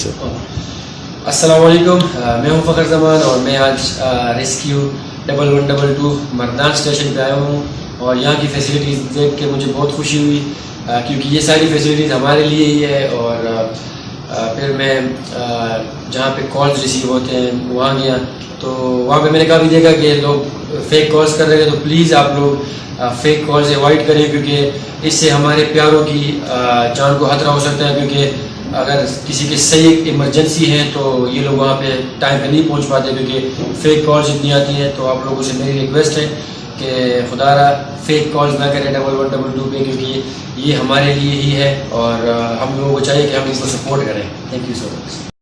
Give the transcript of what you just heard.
سے. السلام علیکم، میں ہوں فخر زمان اور میں آج ریسکیو 1112 مردان اسٹیشن پہ آیا ہوں اور یہاں کی فیسلٹیز دیکھ کے مجھے بہت خوشی ہوئی کیونکہ یہ ساری فیسلٹیز ہمارے لیے ہی ہے. اور پھر میں جہاں پہ کالز ریسیو ہوتے ہیں وہاں گیا تو وہاں پہ میں نے کافی دیکھا کہ لوگ فیک کالز کر رہے ہیں. تو پلیز آپ لوگ فیک کالز اوائڈ کریں کیونکہ اس سے ہمارے پیاروں کی جان کو خطرہ ہو سکتا ہے. کیونکہ اگر کسی کے صحیح ایمرجنسی ہے تو یہ لوگ وہاں پہ ٹائم پہ نہیں پہنچ پاتے کیونکہ فیک کالز اتنی آتی ہیں. تو آپ لوگوں سے میری ریکویسٹ ہے کہ خدا را فیک کالز نہ کریں 1112 پہ کیونکہ یہ ہمارے لیے ہی ہے اور ہم لوگوں کو چاہیے کہ ہم اس کو سپورٹ کریں. Thank you so much.